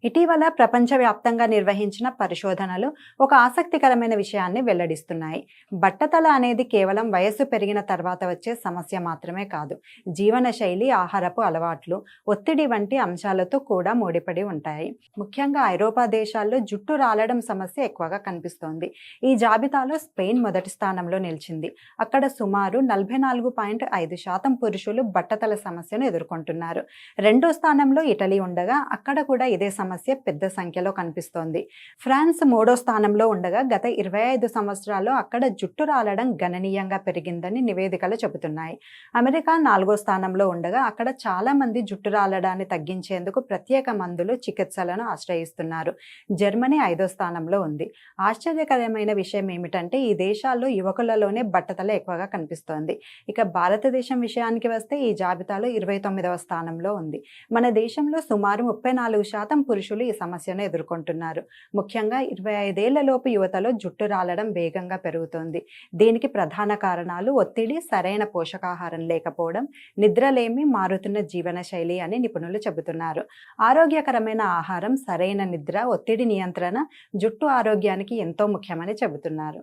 ఇటీవల ప్రపంచవ్యాప్తంగా నిర్వహించిన పరిశోధనలు ఒక ఆసక్తికరమైన విషయాన్ని వెల్లడిస్తున్నాయి. బట్టతల అనేది కేవలం వయస్సు పెరిగిన తర్వాత వచ్చే సమస్య మాత్రమే కాదు. జీవనశైలి, ఆహారపు అలవాట్లు, ఒత్తిడి వంటి అంశాలతో కూడా ముడిపడి ఉంటాయి. ముఖ్యంగా ఐరోపా దేశాల్లో జుట్టు రాలడం సమస్య ఎక్కువగా కనిపిస్తోంది. ఈ జాబితాలో స్పెయిన్ మొదటి స్థానంలో నిలిచింది. అక్కడ సుమారు 44.5% పురుషులు బట్టతల సమస్యను ఎదుర్కొంటున్నారు. రెండో స్థానంలో ఇటలీ ఉండగా అక్కడ కూడా ఇదే సమస్య పెద్ద సంఖ్యలో కనిపిస్తోంది. ఫ్రాన్స్ మూడో స్థానంలో ఉండగా గత 25 సంవత్సరాల్లో అక్కడ జుట్టు రాలడం గణనీయంగా పెరిగిందని నివేదికలు చెబుతున్నాయి. అమెరికా 4వ స్థానంలో ఉండగా అక్కడ చాలా మంది జుట్టు రాలడాన్ని తగ్గించేందుకు ప్రత్యేక మందులు, చికిత్సలను ఆశ్రయిస్తున్నారు. జర్మనీ 5వ స్థానంలో ఉంది. ఆశ్చర్యకరమైన విషయం ఏమిటంటే ఈ దేశాల్లో యువకులలోనే బట్టతల ఎక్కువగా కనిపిస్తోంది. ఇక భారతదేశం విషయానికి వస్తే ఈ జాబితాలో 29వ స్థానంలో ఉంది. మన దేశంలో సుమారు 34% పురుషులు ఈ సమస్యను ఎదుర్కొంటున్నారు. ముఖ్యంగా 25 ఏళ్లలోపు యువతలో జుట్టు రాలడం వేగంగా పెరుగుతోంది. దీనికి ప్రధాన కారణాలు ఒత్తిడి, సరైన పోషకాహారం లేకపోవడం, నిద్రలేమి, మారుతున్న జీవనశైలి అని నిపుణులు చెబుతున్నారు. ఆరోగ్యకరమైన ఆహారం, సరైన నిద్ర, ఒత్తిడి నియంత్రణ జుట్టు ఆరోగ్యానికి ఎంతో ముఖ్యమని చెబుతున్నారు.